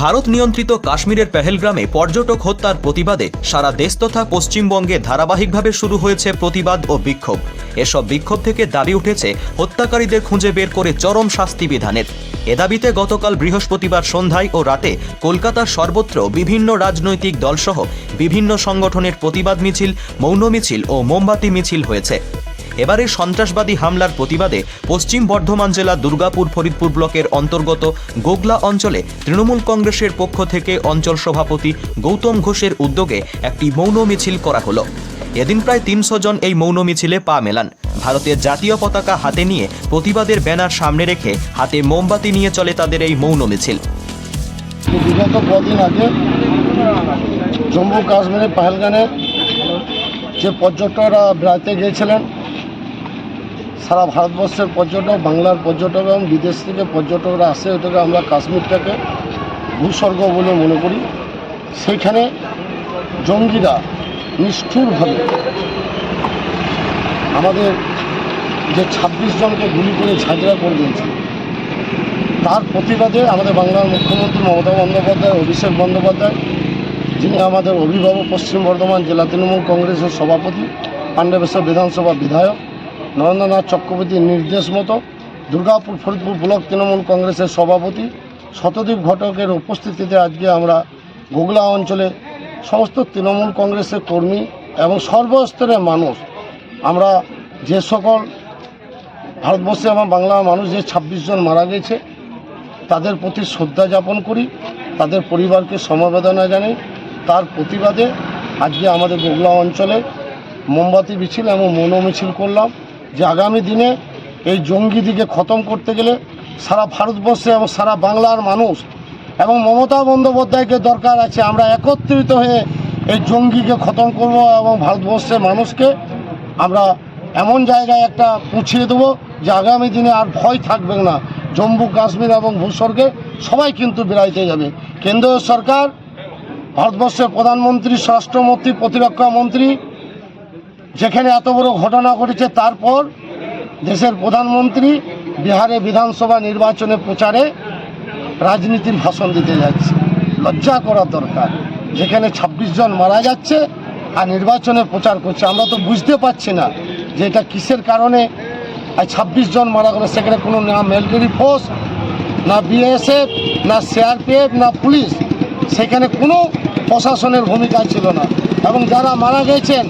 ভারত নিয়ন্ত্রিত কাশ্মীরের পেহেলগ্রামে পর্যটক হত্যার প্রতিবাদে সারা দেশ তথা পশ্চিমবঙ্গে ধারাবাহিকভাবে শুরু হয়েছে প্রতিবাদ ও বিক্ষোভ। এসব বিক্ষোভ থেকে দাবি উঠেছে হত্যাকারীদের খুঁজে বের করে চরম শাস্তি বিধানের। এ দাবিতে গতকাল বৃহস্পতিবার সন্ধ্যায় ও রাতে কলকাতার সর্বত্র বিভিন্ন রাজনৈতিক দলসহ বিভিন্ন সংগঠনের প্রতিবাদ মিছিল, মৌন মিছিল ও মোমবাতি মিছিল হয়েছে। এবারে সন্ত্রাসবাদী হামলার প্রতিবাদে পশ্চিম বর্ধমান জেলা দুর্গাপুর ফরিদপুর ব্লকের অন্তর্গত গোগলা অঞ্চলে তৃণমূল কংগ্রেসের পক্ষ থেকে অঞ্চল সভাপতি গৌতম ঘোষের উদ্যোগে একটি মৌন মিছিল করা হলো। এদিন প্রায় 300 জন এই মৌন মিছিলে পা মেলান। ভারতের জাতীয় পতাকা হাতে নিয়ে প্রতিবাদের ব্যানার সামনে রেখে হাতে মোমবাতি নিয়ে চলে তাদের এই মৌন মিছিল। বিগত কদিন আগে জম্মু কাশ্মীরের পেহেলগামে যে পর্যটকরা বেড়াতে গিয়েছিলেন, সারা ভারতবর্ষের পর্যটক, বাংলার পর্যটক এবং বিদেশ থেকে পর্যটকরা আসে, ওটাকে আমরা কাশ্মীরটাকে ভূস্বর্গ বলে মনে করি। সেইখানে জঙ্গিরা নিষ্ঠুরভাবে আমাদের যে 26 জনকে গুলি করে ঝাঁঝরা করে দিয়েছে, তার প্রতিবাদে আমাদের বাংলার মুখ্যমন্ত্রী মমতা বন্দ্যোপাধ্যায়, অভিষেক বন্দ্যোপাধ্যায়, যিনি আমাদের অভিভাবক, পশ্চিম বর্ধমান জেলা তৃণমূল কংগ্রেসের সভাপতি, পাণ্ডবেশ্বর বিধানসভা বিধায়ক নরেন্দ্রনাথ চক্রবর্তীর নির্দেশ মতো দুর্গাপুর ফরিদপুর ব্লক তৃণমূল কংগ্রেসের সভাপতি শতদীপ ঘটকের উপস্থিতিতে আজকে আমরা গোগলা অঞ্চলে সমস্ত তৃণমূল কংগ্রেসের কর্মী এবং সর্বস্তরের মানুষ, আমরা যে সকল ভারতবর্ষে এবং বাংলার মানুষ যে 26 জন মারা গেছে তাদের প্রতি শ্রদ্ধা জ্ঞাপন করি, তাদের পরিবারকে সমবেদনা জানাই। তার প্রতিবাদে আজকে আমাদের গোগলা অঞ্চলে মোমবাতি মিছিল এবং মৌন মিছিল করলাম, যে আগামী দিনে এই জঙ্গিদিকে খতম করতে গেলে সারা ভারতবর্ষে এবং সারা বাংলার মানুষ এবং মমতা বন্দ্যোপাধ্যায়কে দরকার আছে। আমরা একত্রিত হয়ে এই জঙ্গিকে খতম করব এবং ভারতবর্ষের মানুষকে আমরা এমন জায়গায় একটা পৌঁছিয়ে দেবো যে আগামী দিনে আর ভয় থাকবে না। জম্মু কাশ্মীর এবং ভূস্বর্গে সবাই কিন্তু বেড়াইতে যাবে। কেন্দ্রীয় সরকার, ভারতবর্ষের প্রধানমন্ত্রী, স্বরাষ্ট্রমন্ত্রী, প্রতিরক্ষা মন্ত্রী যেখানে এত বড় ঘটনা ঘটেছে, তারপর দেশের প্রধানমন্ত্রী বিহারে বিধানসভা নির্বাচনে প্রচারে রাজনীতির ভাষণ দিতে যাচ্ছে। লজ্জা করা দরকার। যেখানে 26 জন মারা যাচ্ছে আর নির্বাচনে প্রচার করছে। আমরা তো বুঝতে পারছি না যে এটা কিসের কারণে 26 জন মারা গেল। সেখানে কোনো না মিলিটারি ফোর্স, না বিএসএফ, না সিআরপিএফ, না পুলিশ, সেখানে কোনো প্রশাসনের ভূমিকা ছিল না। এবং যারা মারা গেছেন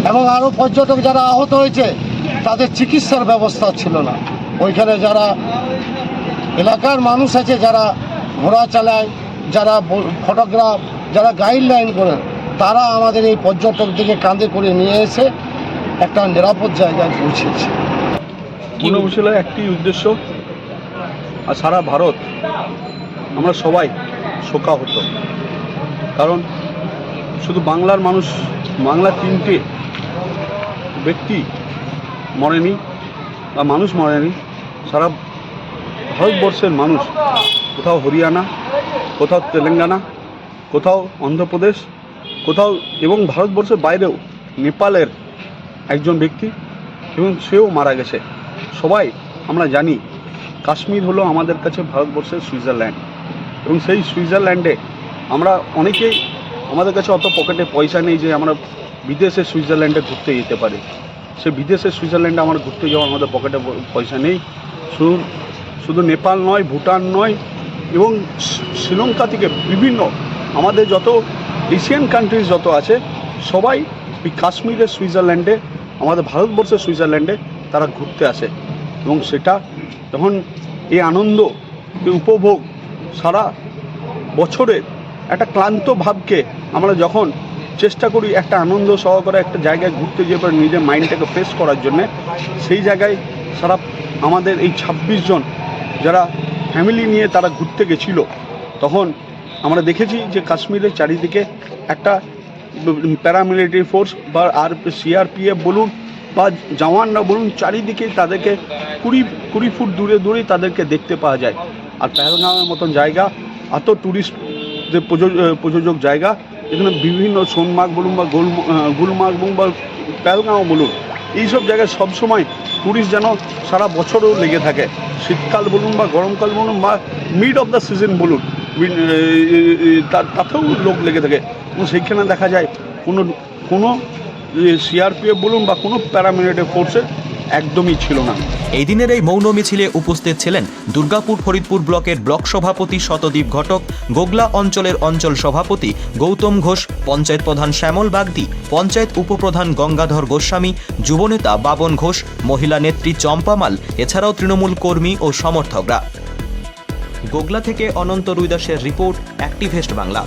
এবং আরও পর্যটক যারা আহত হয়েছে তাদের চিকিৎসার ব্যবস্থা ছিল না। ওইখানে যারা এলাকার মানুষ আছে, যারা ঘোড়া চালায়, যারা ফটোগ্রাফ, যারা গাইডলাইন করে, তারা আমাদের এই পর্যটকদেরকে কাঁধে করে নিয়ে এসে একটা নিরাপদ জায়গায় পৌঁছেছে। মৌনমিছিলের একটি উদ্দেশ্য, আর সারা ভারত আমরা সবাই শোকাহত। কারণ শুধু বাংলার মানুষ, বাংলার 3টে ব্যক্তি মরেনি বা মানুষ মরেনি, সারা ভারতবর্ষের মানুষ, কোথাও হরিয়ানা, কোথাও তেলেঙ্গানা, কোথাও অন্ধ্রপ্রদেশ, কোথাও এবং ভারতবর্ষের বাইরেও নেপালের একজন ব্যক্তি এবং সেও মারা গেছে। সবাই আমরা জানি কাশ্মীর হলো আমাদের কাছে ভারতবর্ষের সুইজারল্যান্ড, এবং সেই সুইজারল্যান্ডে আমরা অনেকেই, আমাদের কাছে অত পকেটে পয়সা নেই যে আমরা বিদেশে সুইজারল্যান্ডে ঘুরতে যেতে পারি। সে বিদেশের সুইজারল্যান্ডে আমরা ঘুরতে যাওয়া আমাদের পকেটে পয়সা নেই। শুধু নেপাল নয়, ভুটান নয়, এবং শ্রীলঙ্কা থেকে বিভিন্ন আমাদের যত এশিয়ান কান্ট্রিজ যত আছে, সবাই এই কাশ্মীরের সুইজারল্যান্ডে, আমাদের ভারতবর্ষের সুইজারল্যান্ডে তারা ঘুরতে আসে। এবং সেটা যখন এই আনন্দ, এই উপভোগ সারা বছরের একটা ক্লান্ত ভাবকে আমরা যখন চেষ্টা করি একটা আনন্দ সহকারে একটা জায়গায় ঘুরতে যেয়ে পরে নিজের মাইন্ডটাকে ফ্রেশ করার জন্যে, সেই জায়গায় সারা আমাদের এই 26 জন যারা ফ্যামিলি নিয়ে তারা ঘুরতে গেছিলো, তখন আমরা দেখেছি যে কাশ্মীরের চারিদিকে একটা প্যারামিলিটারি ফোর্স বা সিআরপিএফ বলুন বা জওয়ানরা বলুন, চারিদিকে তাদেরকে 20 ফুট দূরে দূরেই তাদেরকে দেখতে পাওয়া যায়। আর পেহেলগামের মতন জায়গা, এত ট্যুরিস্টদের প্রযোজক জায়গা, যেখানে বিভিন্ন সোনমার্গ বলুন বা গুলমার্গ বলুন বা পেহেলগাঁও বলুন, এইসব জায়গায় সবসময় ট্যুরিস্ট যেন সারা বছরও লেগে থাকে। শীতকাল বলুন বা গরমকাল বলুন বা মিড অফ দ্য সিজন বলুন, তাতেও লোক লেগে থাকে এবং সেইখানে দেখা যায় কোনো সিআরপিএফ বলুন বা কোনো প্যারামিলিটারি ফোর্সের একদমই ছিল না। এই দিনের এই মৌন মিছিলে উপস্থিত ছিলেন দুর্গাপুর ফরিদপুর ব্লকের ব্লক সভাপতি শতদীপ ঘটক, গোগলা অঞ্চলের অঞ্চল সভাপতি গৌতম ঘোষ, পঞ্চায়েত প্রধান শ্যামল বাগদি, পঞ্চায়েত উপপ্রধান গঙ্গাধর গোস্বামী, যুবনেতা বাবন ঘোষ, মহিলা নেত্রী চম্পা মাল, এছাড়াও তৃণমূল কর্মী ও সমর্থকরা। গোগলা থেকে অনন্ত রুইদাসের রিপোর্ট, অ্যাক্টিভেস্ট বাংলা।